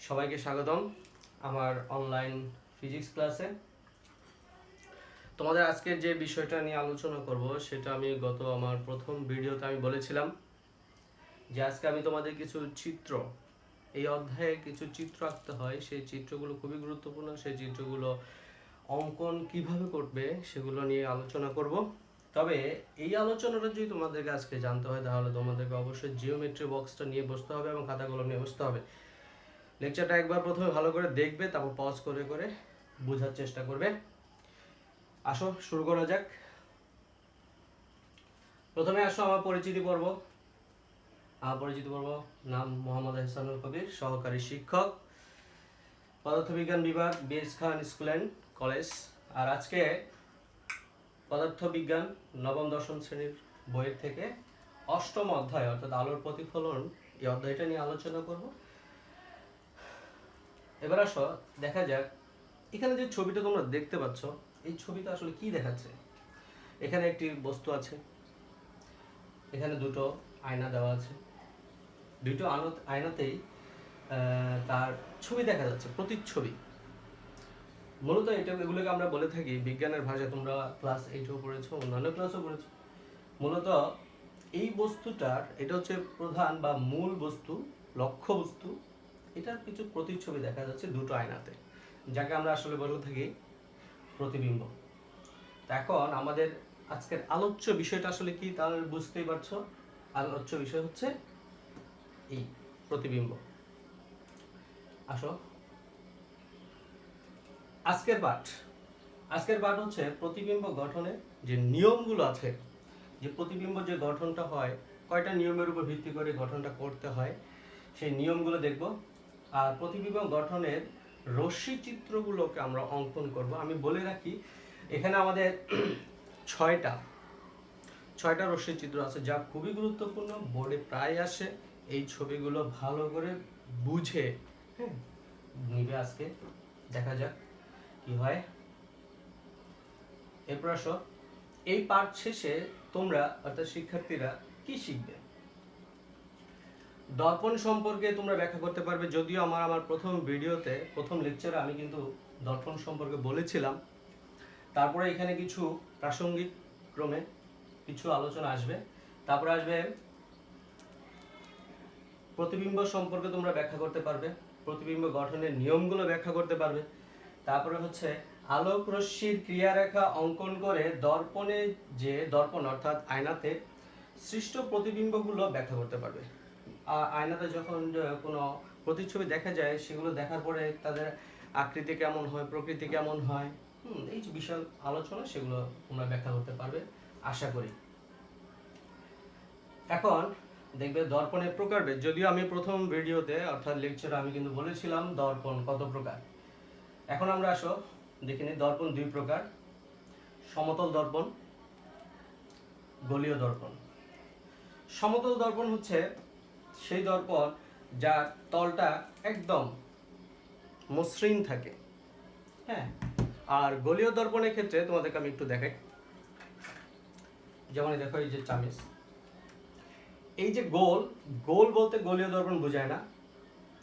সবাইকে স্বাগতম আমার অনলাইন ফিজিক্স ক্লাসে। তোমাদের আজকের যে বিষয়টা নিয়ে আলোচনা করব সেটা আমি আমার প্রথম ভিডিওতে আমি বলেছিলাম যে আজকে আমি তোমাদের কিছু চিত্র, এই অধ্যায়ে কিছু চিত্র আঁকতে হয়, সেই চিত্রগুলো খুবই গুরুত্বপূর্ণ। সেই চিত্রগুলো অঙ্কন কিভাবে করবে সেগুলো নিয়ে আলোচনা করব। তবে এই আলোচনাটা যদি তোমাদেরকে আজকে জানতে হয় তাহলে তোমাদেরকে অবশ্যই জিওমেট্রি বক্সটা নিয়ে বসতে হবে এবং খাতাগুলো নিয়ে বসতে হবে। লেকচারটা একবার প্রথমে ভালো করে দেখবে, তারপর পজ করে করে বোঝার চেষ্টা করবে। আসো শুরু করা যাক। প্রথমে আসো আমার পরিচিতি পর্ব। নাম মোহাম্মদ এহসানুল কবির, সহকারী শিক্ষক, পদার্থবিজ্ঞান বিভাগ, BS Khan school and college. আর আজকে পদার্থবিজ্ঞান নবম দশম শ্রেণীর বইয়ের থেকে অষ্টম অধ্যায় অর্থাৎ আলোর প্রতিফলন, এই অধ্যায়টা নিয়ে আলোচনা করব। এবার আসো দেখা যাক এখানে যে ছবিটা তোমরা দেখতে পাচ্ছ, এই ছবিটা আসলে কি দেখাচ্ছে। এখানে একটি বস্তু আছে, এখানে দুটো আয়না দেওয়া আছে, দুটো আয়নাতেই তার ছবি দেখা যাচ্ছে, প্রতিচ্ছবি। মূলত এগুলোকে আমরা বলে থাকি বিজ্ঞানের ভাষায়, তোমরা ক্লাস 8-ও পড়েছো, অন্যান্য ক্লাসও পড়েছো। মূলত এই বস্তুটার, এটা হচ্ছে প্রধান বা মূল বস্তু, লক্ষ্য বস্তু, এটার কিছু প্রতিচ্ছবি দেখা যাচ্ছে দুটো আয়নাতে, যাকে আমরা আসলে বলে থাকি প্রতিবিম্ব। এখন আমাদের আজকের আলোচ্য বিষয়টা আসলে কি তাহলে বুঝতেই পারছো। আলোচ্য বিষয় হচ্ছে এই প্রতিবিম্ব। আসো আজকের পাঠ হচ্ছে প্রতিবিম্ব গঠনের যে নিয়মগুলো আছে, যে প্রতিবিম্ব যে গঠনটা হয়, কয়টা নিয়মের উপর ভিত্তি করে গঠনটা করতে হয়, সেই নিয়মগুলো দেখব। আর প্রতিবিম্ব গঠনের রশ্মি চিত্রগুলোকে আমরা অঙ্কন করব। আমি বলে রাখি এখানে আমাদের ছয়টা রশ্মি চিত্র আছে, যা খুবই গুরুত্বপূর্ণ, বোর্ডে প্রায় আসে। এই ছবিগুলো ভালো করে বুঝে নিবে। আজকে দেখা যাক কি হয়। এরপর আসো এই পাঠ শেষে তোমরা অর্থাৎ শিক্ষার্থীরা কি শিখবে। দর্পণ সম্পর্কে তোমরা ব্যাখ্যা করতে পারবে। যদিও আমার প্রথম ভিডিওতে, প্রথম লেকচারে আমি কিন্তু দর্পণ সম্পর্কে বলেছিলাম। তারপরে এখানে কিছু প্রাসঙ্গিক ক্রমে কিছু আলোচনা আসবে। তারপরে আসবে প্রতিবিম্ব সম্পর্কে তোমরা ব্যাখ্যা করতে পারবে, প্রতিবিম্ব গঠনের নিয়মগুলো ব্যাখ্যা করতে পারবে। তারপরে হচ্ছে আলোক রশ্মির ক্রিয়ারেখা অঙ্কন করে দর্পণ অর্থাৎ আয়নাতে সৃষ্ট প্রতিবিম্বগুলো ব্যাখ্যা করতে পারবে। আয়নাতে যখন কোনো প্রতিচ্ছবি দেখা যায়, সেগুলো দেখার পরে তাদের আকৃতি কেমন হয়, প্রকৃতি কেমন হয়, এই যে বিশাল আলোচনা, সেগুলো তোমরা ব্যাখ্যা করতে পারবে আশা করি। এখন দেখবে দর্পণের প্রকারভেদ। যদিও আমি প্রথম ভিডিওতে অর্থাৎ লেকচারে আমি কিন্তু বলেছিলাম দর্পণ কত প্রকার। এখন আমরা আসো দেখে নিই। দর্পণ দুই প্রকার: সমতল দর্পণ, গোলীয় দর্পণ। সমতল দর্পণ হচ্ছে সেই দর্পণ যার তলটা একদম মসৃণ থাকে, হ্যাঁ। আর গোলীয় দর্পণের ক্ষেত্রে তোমাদেরকে আমি একটু দেখাই। যেমন দেখো এই যে চামিচ, এই যে গোল বলতে গোলীয় দর্পণ বোঝায় না।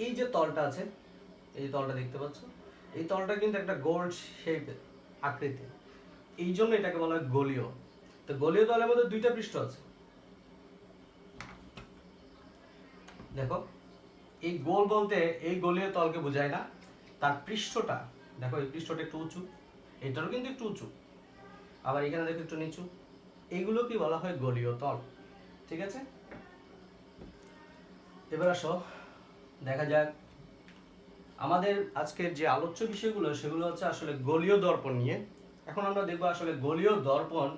এই যে তলটা আছে, এই যে তলটা দেখতে পাচ্ছ, এই তলটা কিন্তু একটা গোল শেপের আকৃতি, এই জন্য এটাকে বলা হয় গোলীয়। তো গোলীয় তলের মধ্যে দুইটা পৃষ্ঠ আছে। দেখো এই গোল বলতে এই গোলীয় তলকে বোঝায় না, তার পৃষ্ঠটা দেখো, এই পৃষ্ঠটা একটু উঁচু, এটারও কিন্তু একটু উঁচু, আবার এখানে দেখো একটু নিচু, এইগুলো কি বলা হয় গোলীয় তল। ঠিক আছে, এবার আসো দেখা যাক আমাদের আজকের যে আলোচ্য বিষয়গুলো, সেগুলো হচ্ছে আসলে গোলীয় দর্পণ নিয়ে। এখন আমরা দেখবো আসলে গোলীয় দর্পণ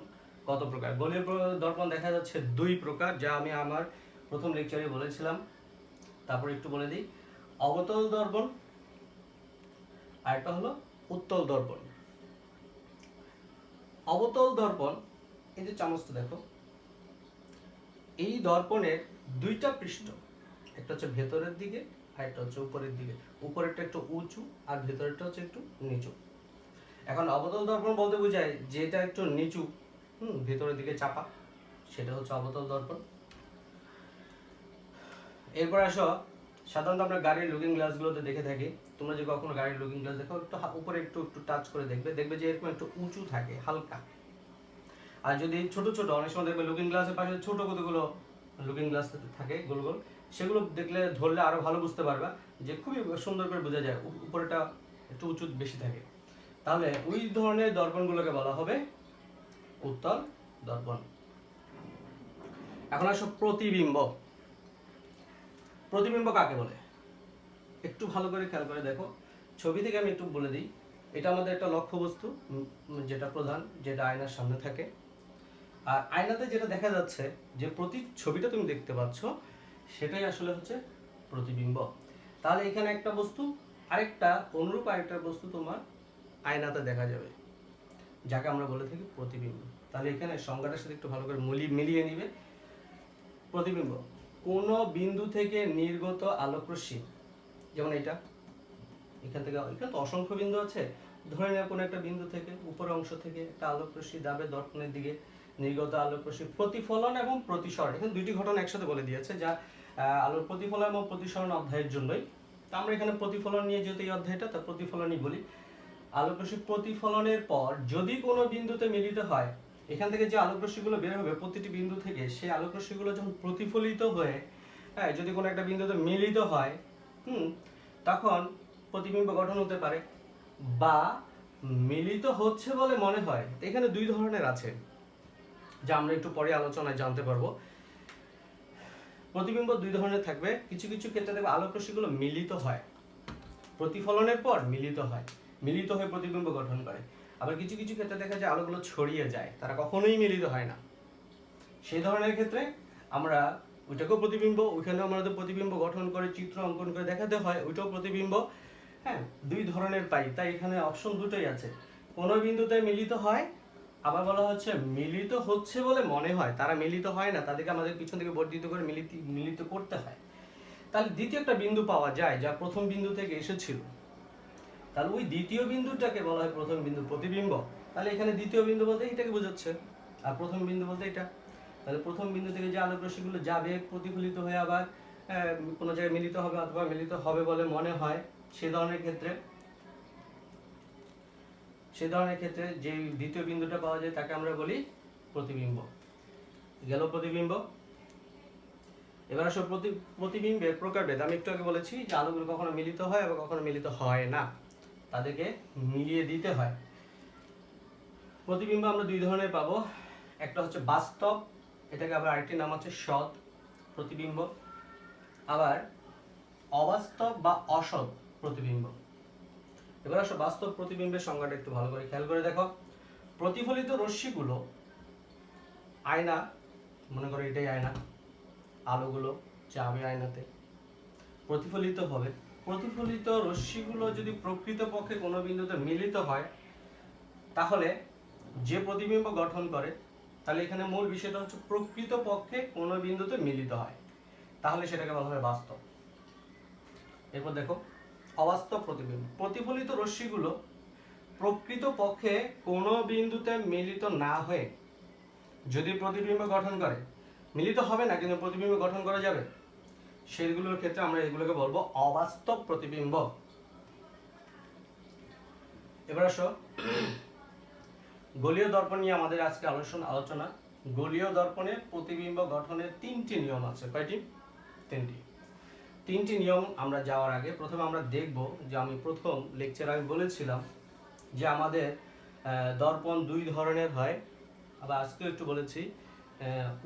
কত প্রকার। গোলীয় দর্পণ দেখা যাচ্ছে দুই প্রকার, যা আমি আমার প্রথম লেকচারে বলেছিলাম। তারপর একটু বলে দিই, অবতল দর্পণ আর একটা হলো উত্তল দর্পণ। অবতল দর্পণ, এই যে চামচটা দেখো, এই দর্পণের দুইটা পৃষ্ঠ, একটা হচ্ছে ভেতরের দিকে আর একটা হচ্ছে উপরের দিকে। উপরেরটা একটু উঁচু আর ভেতরেরটা হচ্ছে একটু নিচু। এখন অবতল দর্পণ বলতে বোঝায় যেটা একটু নিচু, ভেতরের দিকে চাপা, সেটা হচ্ছে অবতল দর্পণ। এরপর আসো সাধারণত আমরা গাড়ির লুকিং গ্লাসগুলোতে দেখে থাকি, তোমরা যে কখনো গাড়ির লুকিং গ্লাস দেখো, একটু উপরে একটু একটু টাচ করে দেখবে যে এরকম একটু উঁচু থাকে হালকা। আর যদি ছোট ছোট, অনেক সময় দেখবে লুকিং গ্লাসের পাশে ছোট কতগুলো লুকিং গ্লাস থাকে গোল গোল, সেগুলো দেখলে ধরলে আরো ভালো বুঝতে পারবা যে খুবই সুন্দর করে বোঝা যায় উপরেটা একটু উঁচু বেশি থাকে। তাহলে ওই ধরনের দর্পণগুলোকে বলা হবে উত্তল দর্পণ। এখন আসো প্রতিবিম্ব। প্রতিবিম্ব কাকে বলে একটু ভালো করে খেয়াল করে দেখো। ছবি থেকে আমি একটু বলে দিই, এটা আমাদের একটা লক্ষ্যবস্তু, যেটা প্রধান, যেটা আয়নার সামনে থাকে। আর আয়নাতে যেটা দেখা যাচ্ছে, যে ছবিটা তুমি দেখতে পাচ্ছ, সেটাই আসলে হচ্ছে প্রতিবিম্ব। তাহলে এখানে একটা বস্তু আরেকটা অনুরূপ আরেকটা বস্তু তোমার আয়নাতে দেখা যাবে, যাকে আমরা বলে থাকি প্রতিবিম্ব। তাহলে এখানে সংজ্ঞাটার সাথে একটু ভালো করে মিলিয়ে নিবে। প্রতিবিম্ব কোন বিন্দু থেকে নির্গত আলোকরশ্মি, যেমন এটা, এখান থেকে, এখানে তো অসংখ্য বিন্দু আছে, ধরে নেব কোনো একটা বিন্দু থেকে, উপরের অংশ থেকে একটা আলোকরশ্মি যাবে দর্পণের দিকে, নির্গত আলোকরশ্মি প্রতিফলন এবং প্রতিসরণ, এখানে দুইটি ঘটনা একসাথে বলে দিয়েছে, যা আলোর প্রতিফলন এবং প্রতিসরণ অধ্যায়ের জন্যই। তা আমরা এখানে প্রতিফলন নিয়ে, যেহেতু এই অধ্যায়টা, তা প্রতিফলনই বলি। আলোকরশ্মি প্রতিফলনের পর যদি কোনো বিন্দুতে মিলিত হয়, এখান থেকে যে আলোকরশ্মিগুলো বের হবে প্রতিটি বিন্দু থেকে, সেই আলোকরশ্মিগুলো যখন প্রতিফলিত হয়ে যদি কোনো একটা বিন্দুতে মিলিত হয়, তখন প্রতিবিম্ব গঠন হতে পারে, বা মিলিত হচ্ছে বলে মনে হয়। এখানে দুই ধরনের আছে, যা আমরা একটু পরে আলোচনায় জানতে পারবো। প্রতিবিম্ব দুই ধরনের থাকবে। কিছু কিছু ক্ষেত্রে দেখবে আলোকরশ্মিগুলো মিলিত হয়, প্রতিফলনের পর মিলিত হয়ে প্রতিবিম্ব গঠন করে। আবার কিছু কিছু ক্ষেত্রে দেখা যায় আলোগুলো ছড়িয়ে যায়, তারা কখনোই মিলিত হয় না। সেই ধরনের ক্ষেত্রে আমরা ওইটাকেও প্রতিবিম্ব, ওইখানেও আমাদের প্রতিবিম্ব গঠন করে চিত্র অঙ্কন করে দেখাতে হয়, ওইটাও প্রতিবিম্ব। হ্যাঁ, দুই ধরনের পাই, তাই এখানে অপশন দুটোই আছে। কোনো বিন্দুতে মিলিত হয়, আবার বলা হচ্ছে মিলিত হচ্ছে বলে মনে হয়, তারা মিলিত হয় না, তাদেরকে আমাদের পিছন থেকে বর্ধিত করে মিলিত করতে হয়। তাহলে দ্বিতীয় একটা বিন্দু পাওয়া যায়, যা প্রথম বিন্দু থেকে এসেছিল, তাহলে ওই দ্বিতীয় বিন্দুটাকে বলা হয় প্রথম বিন্দু প্রতিবিম্ব। তাহলে এখানে দ্বিতীয় বিন্দু বলতে এটাকে বোঝাচ্ছে, আর প্রথম বিন্দু বলতে এটা। তাহলে প্রথম বিন্দু থেকে যে আলোকরশ্মিগুলো যাবে, প্রতিফলিত হয়ে আবার কোনো জায়গায় মিলিত হবে অথবা মিলিত হবে বলে মনে হয়, সে ধরনের ক্ষেত্রে যে দ্বিতীয় বিন্দুটা পাওয়া যায়, তাকে আমরা বলি প্রতিবিম্ব। গেল প্রতিবিম্ব। এবার আসো প্রতিবিম্বের প্রকারভেদ। আমি একটু আগে বলেছি যে আলোগুলো কখনো মিলিত হয় আবার কখনো মিলিত হয় না, তাদেরকে মিলিয়ে দিতে হয়। প্রতিবিম্ব আমরা দুই ধরনের পাবো, একটা হচ্ছে বাস্তব, এটাকে আবার আরেকটি নাম হচ্ছে সৎ প্রতিবিম্ব, আবার অবাস্তব বা অসৎ প্রতিবিম্ব। এবার আসো বাস্তব প্রতিবিম্বের সংজ্ঞাটা একটু ভালো করে খেয়াল করে দেখো। প্রতিফলিত রশ্মিগুলো আয়না, মনে করো এটাই আয়না, আলোগুলো যাবে আয়নাতে, প্রতিফলিত হবে। প্রতিফলিত রশ্মিগুলো যদি প্রকৃতপক্ষে কোনো বিন্দুতে মিলিত হয়, তাহলে যে প্রতিবিম্ব গঠন করে, তাহলে এখানে মূল বিষয়টা হচ্ছে প্রকৃতপক্ষে কোনো বিন্দুতে মিলিত হয়, তাহলে সেটাকে বলা হবে বাস্তব। এরপর দেখো অবাস্তব প্রতিবিম্ব। প্রতিফলিত রশ্মিগুলো প্রকৃতপক্ষে কোনো বিন্দুতে মিলিত না হয়ে যদি প্রতিবিম্ব গঠন করে, মিলিত হবে না কিন্তু প্রতিবিম্ব গঠন করা যাবে, সেগুলোর ক্ষেত্রে আমরা এগুলোকে বলবো অবাস্তব প্রতিবিম্ব। এবার আসো গোলীয় দর্পণ নিয়ে আমাদের আজকে আলোচনা। গোলীয় দর্পণের প্রতিবিম্ব গঠনের তিনটি নিয়ম আছে। কয়টি? তিনটি নিয়ম। আমরা যাওয়ার আগে প্রথমে আমরা দেখব যে, আমি প্রথম লেকচারে আমি বলেছিলাম যে আমাদের দর্পণ দুই ধরনের হয়, আবার আজকে একটু বলেছি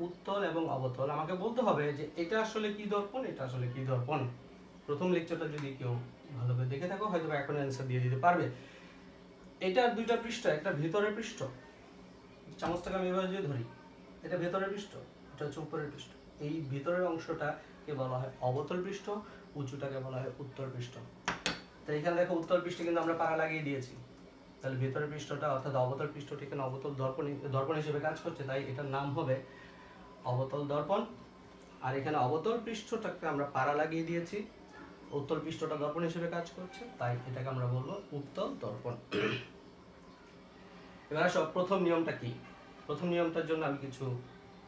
উত্তল এবং অবতল। আমাকে বলতে হবে যে এটা আসলে কি দর্পণ, এটা আসলে কি দর্পণ। প্রথম লেকচারটা যদি কেউ ভালো করে দেখে থাকো, হয়তো এখন অ্যান্সার দিয়ে দিতে পারবে। এটার দুইটা পৃষ্ঠ, একটা ভেতরের পৃষ্ঠ, চামচটাকে আমি এভাবে যদি ধরি, এটা ভেতরের পৃষ্ঠ, এটা হচ্ছে উপরের পৃষ্ঠ। এই ভিতরের অংশটাকে বলা হয় অবতল পৃষ্ঠ, উঁচুটাকে বলা হয় উত্তল পৃষ্ঠ। তো এখানে দেখো উত্তল পৃষ্ঠে কিন্তু আমরা পাড়া লাগিয়ে দিয়েছি, তাহলে ভেতরের পৃষ্ঠটা অর্থাৎ অবতল পৃষ্ঠটি এখানে অবতল দর্পণ হিসেবে কাজ করছে, তাই এটার নাম হবে অবতল দর্পণ। আর এখানে অবতল পৃষ্ঠটাকে আমরা পাড়া লাগিয়ে দিয়েছি, উত্তল পৃষ্ঠটা দর্পণ হিসেবে কাজ করছে, তাই এটাকে আমরা বলবো উত্তল দর্পণ। এবার আসো প্রথম নিয়মটা কি। প্রথম নিয়মটার জন্য আমি কিছু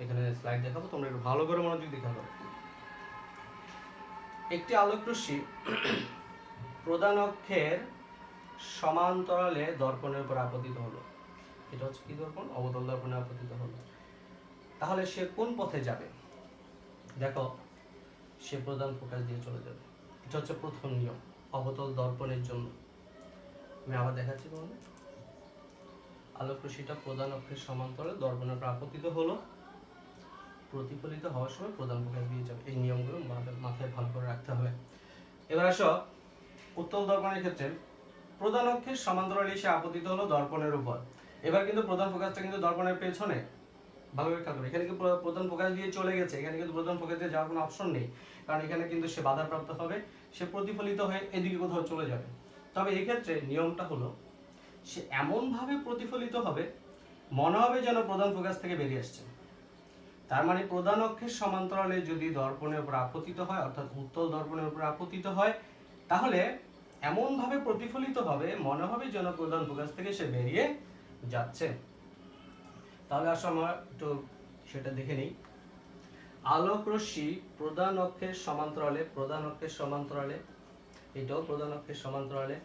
এখানে স্লাইড দেখাবো, তোমরা একটু ভালো করে মনোযোগ দেখাবো। একটি আলোকরশ্মি প্রধান অক্ষের সমান্তরালে দর্পণের উপর আপতিত হলো, এটা হচ্ছে কি দর্পণ, অবতল দর্পণে আপতিত হলো, তাহলে সে কোন পথে যাবে? দেখো, সে প্রধান ফোকাস দিয়ে চলে যাবে। এটা হচ্ছে প্রথম নিয়ম অবতল দর্পণের জন্য। আমি আবার দেখাচ্ছি তোমাদের। আলোকরশ্মিটা প্রধান অক্ষের সমান্তরালে দর্পণের উপর আপতিত হলো, প্রতিফলিত হওয়ার সময় প্রধান ফোকাস দিয়ে যাবে। এই নিয়মগুলো মাথায় ভালো করে রাখতে হবে। এবার আসো, উত্তল দর্পণের ক্ষেত্রে প্রধান অক্ষের সমান্তরালে এসে আপতিত হলো দর্পণের উপর। এবার কিন্তু প্রধান ফোকাসটা কিন্তু দর্পণের পেছনে, ভালোভাবে খেয়াল করবে। এখানে কিন্তু প্রধান ফোকাস দিয়ে চলে গেছে, এখানে কিন্তু প্রধান ফোকাস দিয়ে যাওয়ার কোনো অপশন নেই, কারণ এখানে কিন্তু সে বাধাপ্রাপ্ত হবে, সে প্রতিফলিত হয়ে এদিকে কোথাও চলে যাবে। তবে এই ক্ষেত্রে নিয়মটা হলো, সে এমনভাবে প্রতিফলিত হবে মনে হবে যেন প্রধান ফোকাস থেকে বেরিয়ে আসছে। তার মানে প্রধান অক্ষের সমান্তরালে যদি দর্পণের উপর আপতিত হয়, অর্থাৎ উত্তল দর্পণের উপর আপতিত হয়, তাহলে এমনভাবে প্রতিফলিত হবে মনে হবে যেন প্রধান ফোকাস থেকে সে বেরিয়ে যাচ্ছে। তাহলে আসলে আমরা একটু সেটা দেখে নিই। আলোক রশ্মি প্রধান অক্ষের সমান্তরালে এটাও প্রধান অক্ষের সমান্তরালে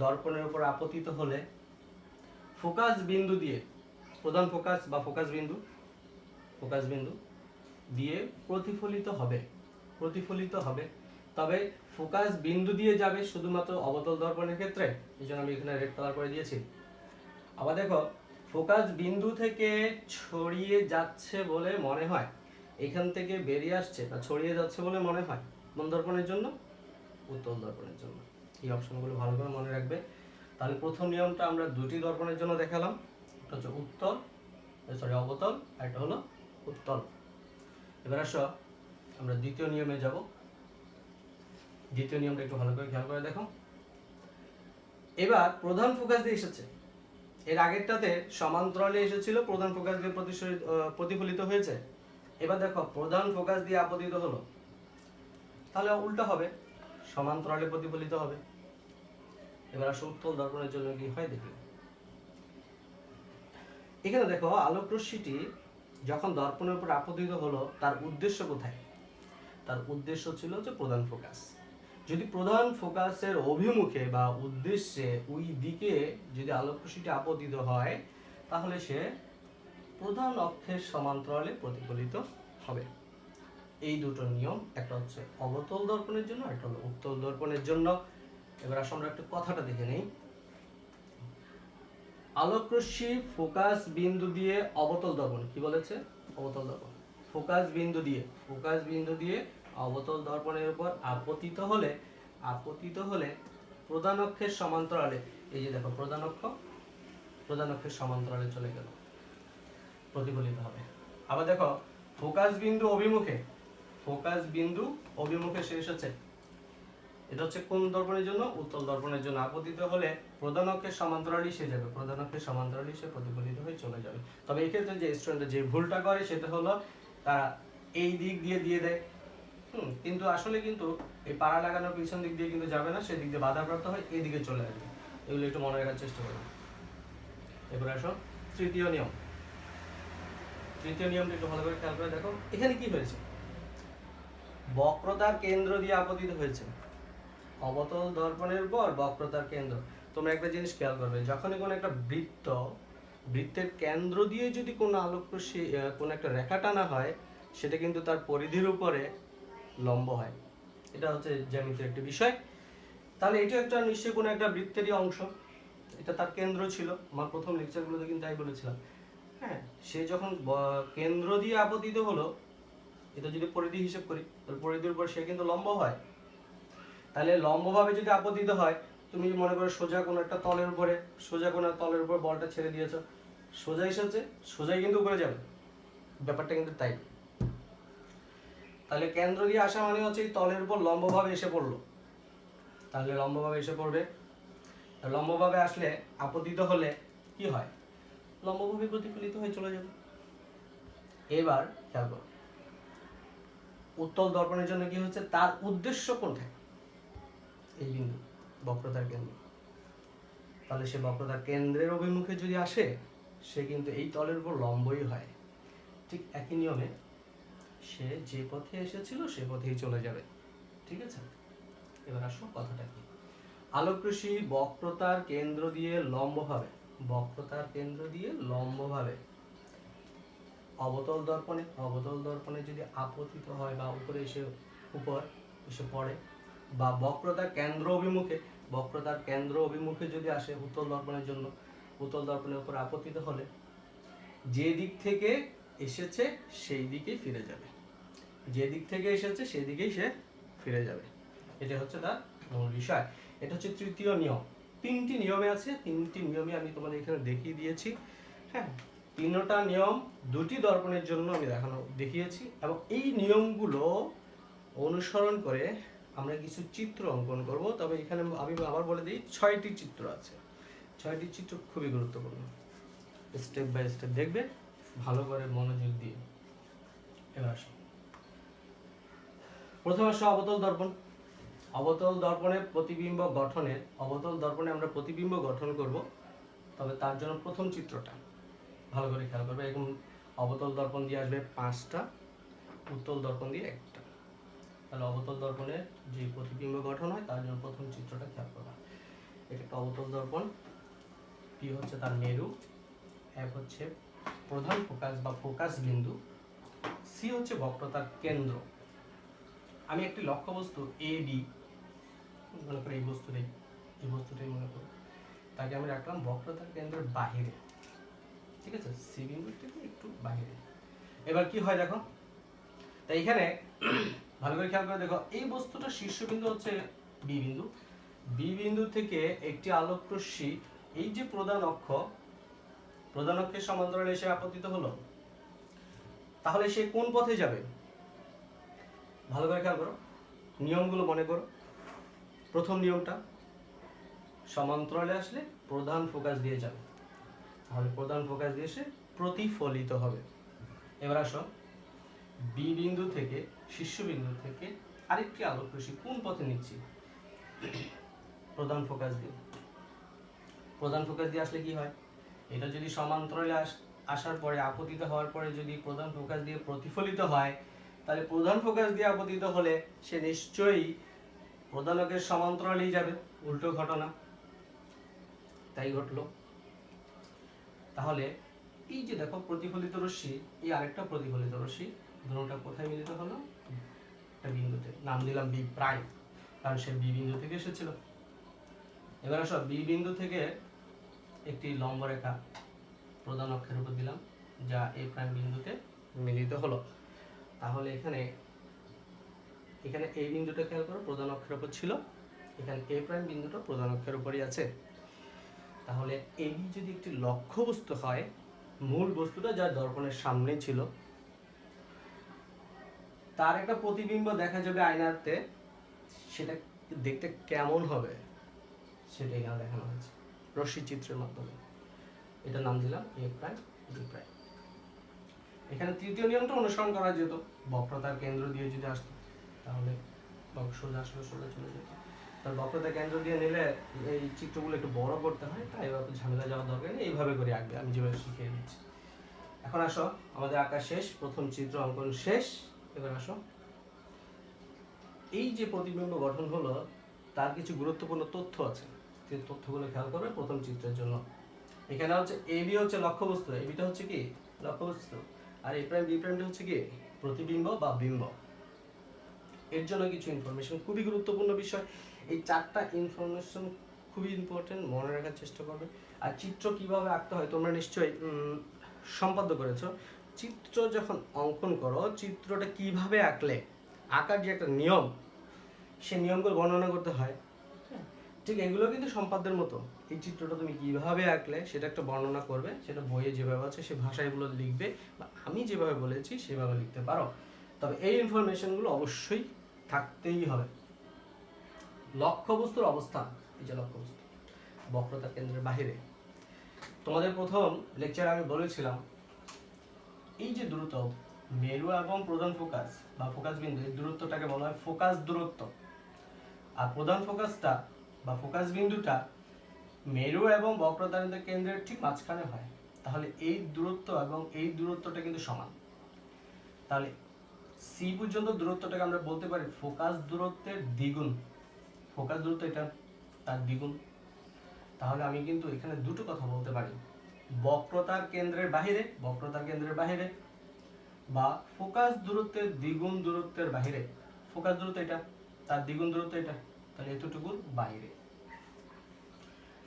দর্পণের উপর আপতিত হলে ফোকাস বিন্দু দিয়ে, প্রধান ফোকাস বা ফোকাস বিন্দু দিয়ে প্রতিফলিত হবে। তবে ফোকাস বিন্দু দিয়ে যাবে শুধুমাত্র অবতল দর্পণের ক্ষেত্রে, এই জন্য আমি এখানে রেড কালার করে দিয়েছি। আবার দেখো, ফোকাস বিন্দু থেকে ছড়িয়ে যাচ্ছে বলে মনে হয়, এখান থেকে বেরিয়ে আসছে বা ছড়িয়ে যাচ্ছে বলে মনে হয় কোন দর্পণের জন্য? উত্তল দর্পণের জন্য। এই অপশনগুলো ভালো করে মনে রাখবে। তাহলে প্রথম নিয়মটা আমরা দুটি দর্পণের জন্য দেখালাম, একটা হচ্ছে অবতল, আর একটা হলো উত্তল। এবার আসো আমরা দ্বিতীয় নিয়মে যাব। দ্বিতীয় নিয়মটা একটু ভালো করে খেয়াল করে দেখো। এবার প্রধান ফোকাস দিয়ে এসেছে, এর আগেরটাতে সমান্তরালে এসেছিল, প্রধান ফোকাস দিয়ে প্রতিফলিত হয়েছে। এবার দেখো প্রধান ফোকাস দিয়ে আপতিত হলো, তাহলে উল্টা হবে, সমান্তরালে প্রতিফলিত হবে। এবার আসো উত্তল দর্পণের জন্য কি হয় দেখি। এখানে দেখো আলোক রশ্মিটি যখন দর্পণের উপর আপতিত হলো, তার উদ্দেশ্য কোথায়? তার উদ্দেশ্য ছিল যে প্রধান ফোকাস। যদি প্রধান ফোকাসের অভিমুখে বা উদ্দেশ্যে ওই দিকে যদি আলোক রশ্মিটি আপতিত হয়, তাহলে সে প্রধান অক্ষের সমান্তরালে প্রতিফলিত হবে। এই দুটো নিয়ম, একটা হচ্ছে অবতল দর্পণের জন্য, একটা হলো উত্তল দর্পণের জন্য। এবার আসলে আমরা একটু কথাটা দেখে নেই। আলোক রশ্মি ফোকাস বিন্দু দিয়ে অবতল দর্পণ, কি বলেছে? অবতল দর্পণ ফোকাস বিন্দু দিয়ে অবতল দর্পণের উপর আপতিত হলে প্রধান অক্ষের সমান্তরালে, এই যে দেখো প্রধান অক্ষের সমান্তরালে চলে গেল, প্রতিফলিত হবে। আবার দেখো ফোকাস বিন্দু অভিমুখে শেষ হচ্ছে, এটা হচ্ছে কোন দর্পণের জন্য? উত্তল দর্পণের জন্য। আপতিত হলে প্রধান অক্ষের সমান্তরালই সে যাবে, সে প্রতিফলিত হয়ে চলে যাবে। তবে এই ক্ষেত্রে যে স্টুডেন্ট যে ভুলটা করে সেটা হলো তারা এই দিক দিয়ে দেয়, কিন্তু আসলে কিন্তু এই পাড়া লাগানোর পিছন দিক দিয়ে কিন্তু যাবে না, সেদিক দিয়ে বাধাপ্রাপ্ত হয়, এদিকে চলে আসবে। এগুলো একটু মনে রাখার চেষ্টা করবে। এবার আসো তৃতীয় নিয়মটা একটু ভালো করে খেয়াল করে দেখো। এখানে কি হয়েছে? বক্রতার কেন্দ্র দিয়ে আপতিত হয়েছে, অবতল দর্পণের উপর বক্রতার কেন্দ্র। তোমরা একটা জিনিস খেয়াল করবে, যখনই কোনো একটা বৃত্তের কেন্দ্র দিয়ে যদি কোনো আলোক রশ্মি কোনো একটা রেখা টানা হয়, সেটা কিন্তু তার পরিধির উপরে লম্ব হয়। এটা হচ্ছে জ্যামিতির একটা বিষয়। তাহলে এটা একটা নিশ্চয়ই কোনো একটা বৃত্তেরই অংশ, এটা তার কেন্দ্র ছিল। আমার প্রথম লেকচারগুলোতে কিন্তু তাই বলেছিলাম। হ্যাঁ, সে যখন কেন্দ্র দিয়ে আপতিত হলো, এটা যদি পরিধি হিসেব করি, তাহলে পরিধির উপর সে কিন্তু লম্ব হয়। তাহলে লম্বভাবে যদি আপতিত হয়, তুমি মনে করো সোজা কোনো একটা তলের উপর বলটা ছেড়ে দিয়েছো, সোজা এসেছে, সোজাই কিন্তু উপরে যাবে, ব্যাপারটা কিন্তু তাই। তাহলে কেন্দ্র দিয়ে আসা মানে হচ্ছে এই তলের উপর লম্বভাবে এসে পড়লো, তাহলে লম্বভাবে এসে পড়বে। লম্বভাবে আসলে আপতিত হলে কি হয়? লম্বভাবে প্রতিফলিত হয়ে চলে যাবে। এবার খেয়াল করো, উত্তল দর্পণের জন্য কি হচ্ছে? তার উদ্দেশ্য কোনটা? এই বিন্দু, বক্রতার কেন্দ্র। তাহলে সে বক্রতার কেন্দ্রের অভিমুখে যদি আসে, সে কিন্তু এই তলের উপর লম্বই হয়। ঠিক একই নিয়মে সে যে পথে এসেছিল সে পথেই চলে যাবে। ঠিক আছে, এবার আসো কথাটা কি। আলোকরশ্মি বক্রতার কেন্দ্র দিয়ে লম্বভাবে, বক্রতার কেন্দ্র দিয়ে লম্বভাবে অবতল দর্পণে যদি আপতিত হয় বা উপরে এসে পড়ে, বা বক্রতার কেন্দ্র অভিমুখে যদি আসে উত্তল দর্পণের জন্য, উত্তল দর্পণের উপর আপতিত হলে যে দিক থেকে এসেছে সেই দিকেই ফিরে যাবে, যে দিক থেকে এসেছে সেই দিকেই সে ফিরে যাবে। এটা হচ্ছে তার মূল বিষয়। এটা হচ্ছে তৃতীয় নিয়ম। 3টি নিয়মে আছে, 3টি নিয়মে আমি তোমাদের এখানে দেখিয়ে দিয়েছি। হ্যাঁ, 3টা নিয়ম 2টি দর্পণের জন্য আমি দেখিয়েছি, এবং এই নিয়মগুলো অনুসরণ করে আমরা কিছু চিত্র অঙ্কন করব। তবে এখানে আমি আবার বলে দিই 6টি চিত্র আছে। 6টি চিত্র খুবই গুরুত্বপূর্ণ, স্টেপ বাই স্টেপ দেখবে ভালো করে মনোযোগ দিয়ে। এবার আসো, প্রথমে আসো অবতল দর্পণ। অবতল দর্পণে আমরা প্রতিবিম্ব গঠন করব। তবে তার জন্য প্রথম চিত্রটা ভালো করে খেয়াল করবে। এরকম অবতল দর্পণ দিয়ে আসবে 5টা, উত্তল দর্পণ দিয়ে 1টা। তাহলে অবতল দর্পণে যে প্রতিবিম্ব গঠন হয় তার জন্য প্রথম চিত্রটা খেয়াল করবা। এটা একটা অবতল দর্পণ। পি হচ্ছে তার মেরু, এফ হচ্ছে প্রধান ফোকাস বা ফোকাস বিন্দু, সি হচ্ছে বক্রতার কেন্দ্র। আমি একটি লক্ষ্যবস্তু এ বি মনে করি, এই বস্তুটাই মনে করি, তাকে আমি রাখলাম বক্রতার কেন্দ্রের বাহিরে। ঠিক আছে, সি বিন্দুর থেকে একটু বাহিরে। এবার কি হয় দেখো, তাই এখানে ভালো করে খেয়াল করে দেখো, এই বস্তুটার শীর্ষবিন্দু হচ্ছে বি বিন্দু। বি বিন্দু থেকে একটি আলোক রশ্মি এই যে প্রধান অক্ষের সমান্তরালে এসে আপতিত হলো, তাহলে সে কোন পথে যাবে? ভালো করে খেয়াল করো, নিয়মগুলো মনে করো। প্রথম নিয়মটা, সমান্তরালে আসলে প্রধান ফোকাস দিয়ে যাবে, তাহলে প্রধান ফোকাস দিয়ে সে প্রতিফলিত হবে। এবার আসো, বি বিন্দু থেকে, শীর্ষবিন্দু থেকে আরেকটি আলোক রশ্মি কোন পথে নিচ্ছি? প্রধান ফোকাস দিয়ে। প্রধান ফোকাস দিয়ে আসলে কি হয়, এটা যদি সমান্তরালে আসার পরে, আপতিত হওয়ার পরে যদি প্রধান ফোকাস দিয়ে প্রতিফলিত হয়, তাহলে প্রধান ফোকাস দিয়ে আপতিত হলে সে নিশ্চয়ই প্রধান অক্ষের সমান্তরালেই যাবে। উল্টো ঘটনা, তাই ঘটলো। তাহলে এই যে দেখো প্রতিফলিত রশ্মি, এই আরেকটা প্রতিফলিত রশ্মি, দুটোটা কোথায় মিলিত হলো? একটা বিন্দুতে, নাম দিলাম বি প্রাইম, কারণ সে বি বিন্দু থেকে এসেছিল। এবার আসো, বি বিন্দু থেকে একটি লম্ব রেখা প্রধান অক্ষের উপর দিলাম, যা এ প্রাইম বিন্দুতে মিলিত হলো। তাহলে এখানে এই বিন্দুটা খেয়াল করো, প্রধান অক্ষের উপর ছিল, এখানে এ প্রাইম বিন্দুটা প্রধান অক্ষের উপরই আছে। তাহলে এই যদি একটি লক্ষ্যবস্তু হয়, মূল বস্তুটা যা দর্পণের সামনে ছিল, তার একটা প্রতিবিম্ব দেখা যাবে আয়নাতে, সেটা দেখতে কেমন হবে সেটা এখানে দেখানো হয়েছে রশ্মি চিত্রের মাধ্যমে। এটা নাম দিলাম এ প্রাইম বি প্রাইম। এখানে তৃতীয় নিয়মটা অনুসরণ করা যেত, বক্রতার কেন্দ্র দিয়ে যদি আসতো তাহলে সোজা চলে যেত। তার বক্রতার কেন্দ্র দিয়ে নিলে এই চিত্রগুলো একটু বড় করতে হয়, তাই অত ঝামেলা যাওয়ার দরকার নেই, এইভাবে করে আঁকবে, আমি যেভাবে শিখিয়ে দিচ্ছি। এখন আসো, আমাদের আঁকা শেষ, প্রথম চিত্র অঙ্কন শেষ। এবার আসো, এই যে প্রতিবিম্ব গঠন হলো তার কিছু গুরুত্বপূর্ণ তথ্য আছে, যে তথ্যগুলো খেয়াল করবে প্রথম চিত্রের জন্য। এখানে হচ্ছে এ বি হচ্ছে লক্ষ্যবস্তু, এ বিটা হচ্ছে কি লক্ষ্যবস্তু, আর এ প্রাইম বি প্রাইমটা হচ্ছে কি প্রতিবিম্ব বা বিম্ব। এর জন্য কিছু ইনফরমেশন, খুবই গুরুত্বপূর্ণ বিষয়। এই 4টা ইনফরমেশন খুবই ইম্পর্টেন্ট, মনে রাখার চেষ্টা করবে। আর চিত্র কিভাবে আঁকতে হয় তোমরা নিশ্চয়ই সম্পাদ্য করেছো। চিত্র যখন অঙ্কন করো, চিত্রটা কিভাবে আঁকলে, আঁকার যে একটা নিয়ম, সেই নিয়মগুলো বর্ণনা করতে হয়। ঠিক এগুলো কিন্তু সম্পাদ্যের মতো, এই চিত্রটা তুমি কিভাবে আঁকলে সেটা একটা বর্ণনা করবে, সেটা বইয়ে যেভাবে আছে সে ভাষায় এগুলো লিখবে, বা আমি যেভাবে বলেছি সেভাবে লিখতে পারো। তবে এই ইনফরমেশনগুলো অবশ্যই থাকতেই হবে। লক্ষ্যবস্তুর অবস্থান, এই যে লক্ষ্যবস্তু বক্রতার কেন্দ্রের বাহিরে, তোমাদের প্রথম লেকচারে আমি বলেছিলাম এই যে দূরত্ব মেরু এবং প্রধান ফোকাস বা ফোকাস বিন্দু, এই দূরত্বটাকে বলা হয় ফোকাস দূরত্ব। আর প্রধান ফোকাসটা বা ফোকাস বিন্দুটা মেরু এবং বক্রতার কেন্দ্রের ঠিক মাঝখানে হয়। তাহলে এই দূরত্ব এবং এই দূরত্বটা কিন্তু সমান। তাহলে সি পর্যন্ত দূরত্বটাকে আমরা বলতে পারি ফোকাস দূরত্বের দ্বিগুণ। ফোকাস দূরত্ব এটা তার দ্বিগুণ। তাহলে আমি কিন্তু এখানে দুটো কথা বলতে পারি, বক্রতার কেন্দ্রের বাহিরে বা ফোকাস দূরত্বের দ্বিগুণ দূরত্বের বাহিরে। ফোকাস দূরত্ব এটা, তার দ্বিগুণ দূরত্ব এটা, তাহলে এতটুকুর বাইরে।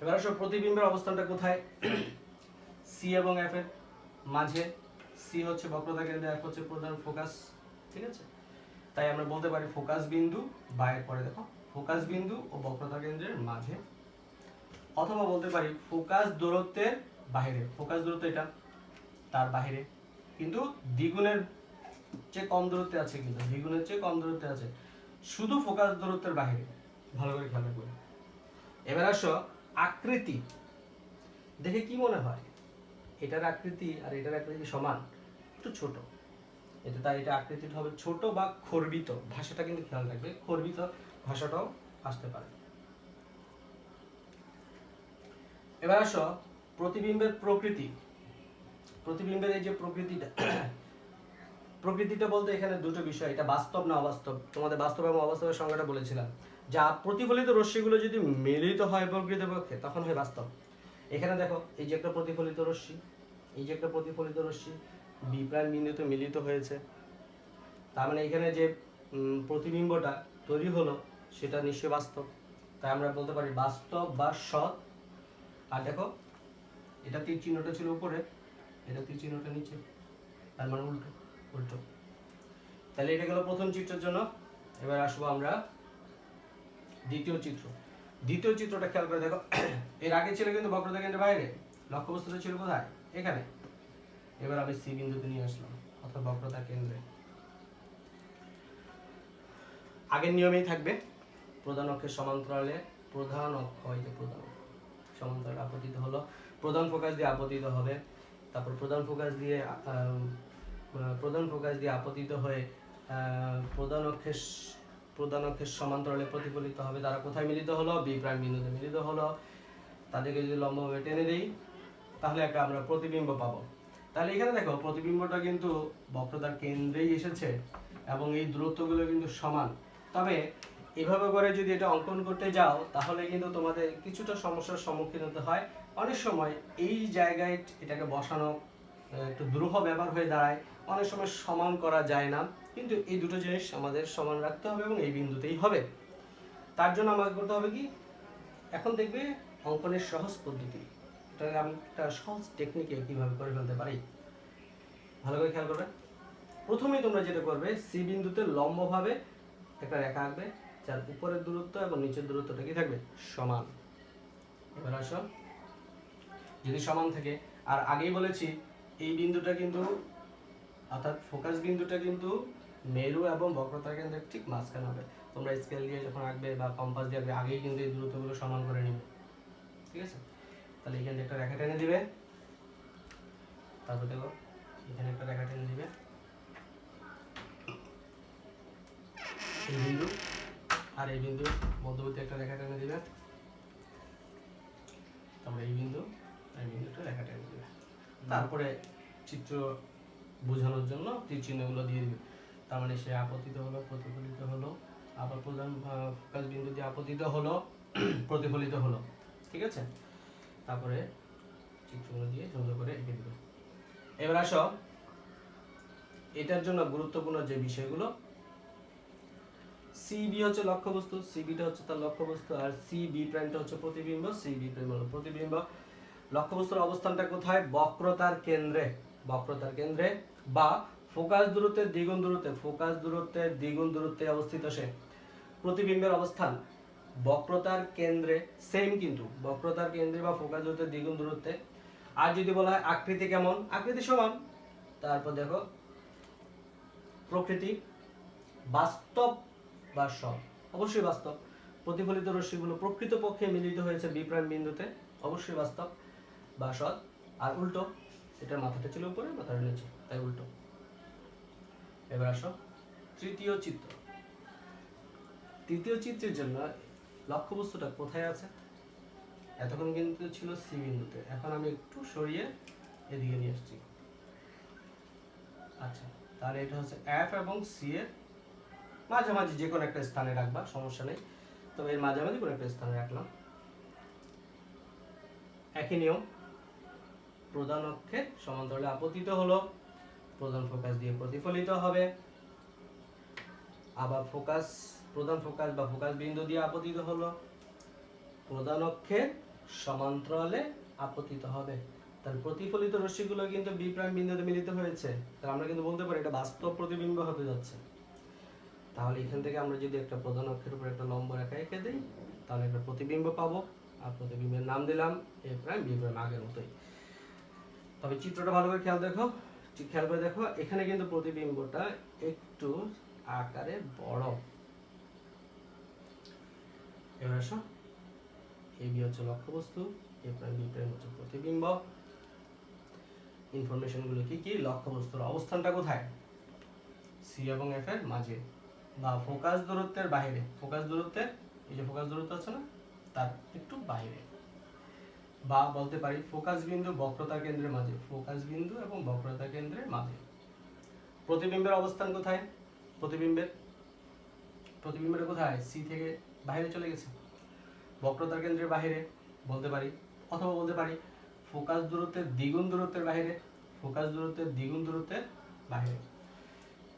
এবার আসো প্রতিবিম্বের অবস্থানটা কোথায়? সি এবং এফ এর মাঝে। সি হচ্ছে বক্রতা কেন্দ্র, এফ হচ্ছে প্রধান ফোকাস, ঠিক আছে? তাই আমরা বলতে পারি ফোকাস বিন্দু বা এরপরে দেখো ফোকাস বিন্দু ও বক্রতা কেন্দ্রের মাঝে, অথবা বলতে পারি ফোকাস দূরত্বের বাইরে। ফোকাস দূরত্ব এটা, তার বাইরে, কিন্তু দ্বিগুণের চেয়ে কম দূরত্বে আছে, কিন্তু দ্বিগুণের চেয়ে কম দূরত্বে আছে, শুধু ফোকাস দূরত্বের বাইরে। ভালো করে খেয়াল রাখবে। এবার আসো আকৃতি দেখে কি মনে হয়? এটার আকৃতি আর এটার আকৃতি সমান? একটু ছোট। এটা তাই এটা আকৃতিটা হবে ছোট বা খর্বিত। ভাষাটা কিন্তু খেয়াল রাখবে, খর্বিত ভাষাটাও আসতে পারে। এবার আসো প্রতিবিম্বের প্রকৃতি। প্রতিবিম্বের এই যে প্রকৃতিটা বলতে এখানে দুটো বিষয়, এটা বাস্তব না অবাস্তব। তোমাদের বাস্তব এবং অবাস্তবের সংজ্ঞাটা বলেছিলাম। যা প্রতিফলিত রশ্মিগুলো যদি মিলিত হয় প্রকৃতপক্ষে তখন হয় বাস্তব। এখানে দেখো এই যে একটা প্রতিফলিত রশ্মি, বি প্রাইম বিন্দুতে মিলিত হয়েছে, তার মানে এখানে যে প্রতিবিম্বটা তৈরি হলো সেটা নিশ্চয়ই বাস্তব। তাই আমরা বলতে পারি বাস্তব বা সৎ। আর দেখো এটা তীর চিহ্নটা ছিল উপরে, এটা তীর চিহ্নটা নিচে, তার মানে উল্টো। তাহলে এটা গেল প্রথম চিত্রের জন্য। এবার আসবো আমরা দ্বিতীয় চিত্রটা খেয়াল করে দেখো। এর আগে ছিল কিন্তু বক্রতা কেন্দ্রের বাইরে, লক্ষ্যবস্তুটা ছিল কোথায়? এখানে। এবার আমি সি বিন্দুতে নিয়ে আসলাম, অর্থাৎ বক্রতা কেন্দ্রে। আগের নিয়মেই থাকবে, প্রধান অক্ষের সমান্তরালে সমান্তরালে আপতিত হলো, প্রধান ফোকাস দিয়ে আপতিত হবে, তারপর প্রধান ফোকাস দিয়ে আপতিত হয়ে প্রধান অক্ষের সমান্তরালে প্রতিফলিত হবে। তারা কোথায় মিলিত হলো? বি প্রাইম বিন্দুতে মিলিত হলো। তাদেরকে যদি লম্বভাবে টেনে দেই তাহলে একটা আমরা প্রতিবিম্ব পাবো। তাহলে এখানে দেখো প্রতিবিম্বটা কিন্তু বক্রতার কেন্দ্রেই এসেছে এবং এই দূরত্বগুলো কিন্তু সমান। তবে এভাবে করে যদি এটা অঙ্কন করতে যাও তাহলে কিন্তু তোমাদের কিছুটা সমস্যার সম্মুখীন হতে হয়। অনেক সময় এই জায়গায় এটাকে বসানো একটু দুরূহ ব্যাপার হয়ে দাঁড়ায়, অনেক সময় সমান করা যায় না, কিন্তু এই দুটো জিনিস আমাদের সমান রাখতে হবে এবং এই বিন্দুতেই হবে। তার জন্য আমাকে করতে হবে কি, এখন দেখবে অঙ্কনের সহজ পদ্ধতি, এটাকে আমি একটা সহজ টেকনিকে কিভাবে করে ফেলতে পারি, ভালো করে খেয়াল করবে। প্রথমেই তোমরা যেটা করবে, সি বিন্দুতে লম্বভাবে একটা রেখা আঁকবে যার উপরের দূরত্ব এবং নিচের দূরত্বটা কি থাকবে? সমান। এবার আসো, যদি সমান থাকে, আর আগেই বলেছি এই বিন্দুটা কিন্তু অর্থাৎ ফোকাস বিন্দুটা কিন্তু মেরু এবং বক্রতা কেন্দ্রের ঠিক মাঝখানে হবে। তোমরা স্কেল দিয়ে যখন আঁকবে বা কম্পাস দিয়ে আঁকবে আগেই কিন্তু এই দূরত্বগুলো সমান করে নিবে, ঠিক আছে? তাহলে এখানে একটা রেখা টেনে দিবে, তারপর দেখো এখানে একটা রেখা টেনে দিবে, এই বিন্দু আর এই বিন্দু মধ্যবর্তী একটা রেখা টেনে দিবে, তারপরে এই বিন্দু আর এই বিন্দুটা রেখা টেনে দিবে। তারপরে চিত্র বোঝানোর জন্য তীর চিহ্নগুলো দিয়ে দিবে। তার মানে সে আপতিত হলো, প্রতিফলিত হলো, আবার প্রধান ফোকাস বিন্দু দিয়ে আপতিত হলো, প্রতিফলিত হলো, ঠিক আছে? তারপরে চিত্রগুলো দিয়ে সুন্দর করে এঁকে দিবে। এবার আসো এটার জন্য গুরুত্বপূর্ণ যে বিষয়গুলো, সিবি হচ্ছে লক্ষ্যবস্তু, সিবিটা হচ্ছে তার লক্ষ্যবস্তু, আর সিবি প্রাইমটা হচ্ছে প্রতিবিম্ব, সিবি প্রাইম হলো প্রতিবিম্ব। লক্ষ্যবস্তুর অবস্থানটা কোথায়? বক্রতার কেন্দ্রে বা ফোকাস দূরত্বের দ্বিগুণ দূরত্বে অবস্থিত সে। প্রতিবিম্বের অবস্থান বক্রতার কেন্দ্রে, সেম কিন্তু বক্রতার কেন্দ্রে বা ফোকাস দূরত্বের দ্বিগুণ দূরত্বে। আর যদি বলা হয় আকৃতি কেমন? আকৃতি সমান। তারপর দেখো প্রকৃতি বাস্তব বা সৎ, অবশ্যই বাস্তব। প্রতিফলিত রশ্মিগুলো প্রকৃতপক্ষে মিলিত হয়েছে বি প্রাইম বিন্দুতে, অবশ্যই বাস্তব বা সৎ। আর উল্টো, এটার মাথাটা ছিল উপরে, মাথাটা নিচে, তাই উল্টো। এবার আসো তৃতীয় চিত্রের জন্য লক্ষ্যবস্তুটা কোথায় আছে? এতক্ষণ কিন্তু ছিল সি বিন্দুতে, এখন আমি একটু সরিয়ে এদিকে নিয়ে আসছি। আচ্ছা, তাহলে এটা হচ্ছে এফ এবং সি এর মাঝামাঝি যে কোনো একটা স্থানে রাখবা, সমস্যা নেই, তবে এর মাঝামাঝি কোনো একটা স্থানে রাখলাম। একই নিয়ম, প্রধান অক্ষের সমান্তরালে আপতিত হলো, প্রধান ফোকাস দিয়ে প্রতিফলিত হবে, আবার প্রধান ফোকাস বা ফোকাস বিন্দু দিয়ে আপতিত হলো, প্রধান অক্ষের সমান্তরালে আপতিত হবে। তাহলে প্রতিফলিত রশ্মিগুলো কিন্তু বি প্রাইম বিন্দুতে মিলিত হয়েছে, তাহলে আমরা কিন্তু বলতে পারি এটা বাস্তব প্রতিবিম্ব হতে যাচ্ছে। তাহলে এখান থেকে আমরা যদি একটা প্রধান অক্ষের উপর একটা লম্ব রেখা এঁকে দিই, তাহলে একটা প্রতিবিম্ব পাবো, আর প্রতিবিম্বের নাম দিলাম এ প্রাইম বি প্রাইম, আগের মতোই। তবে চিত্রটা ভালো করে খেয়াল করে দেখো, এখানে কিন্তু প্রতিবিম্বটা একটু আকারে বড়। এবার আসো, এ বি হচ্ছে লক্ষ্যবস্তু, এ প্রাইম বি প্রাইম হচ্ছে প্রতিবিম্ব। ইনফরমেশন গুলো কি কি? লক্ষ্যবস্তুর অবস্থানটা কোথায়? সি এবং এফ এর মাঝে বা ফোকাস দূরত্বের বাইরে, ফোকাস দূরত্বের, এই যে ফোকাস দূরত্ব আছে না, তার একটু বাইরে, বা বলতে পারি ফোকাস বিন্দু বক্রতা কেন্দ্রের মাঝে, ফোকাস বিন্দু এবং বক্রতা কেন্দ্রের মাঝে। প্রতিবিম্বের অবস্থান কোথায়? প্রতিবিম্বের কোথায়? সি থেকে বাইরে চলে গেছে, বক্রতার কেন্দ্রের বাইরে বলতে পারি, অথবা বলতে পারি ফোকাস দূরত্বের দ্বিগুণ দূরত্বের বাইরে, ফোকাস দূরত্বের দ্বিগুণ দূরত্বের বাইরে।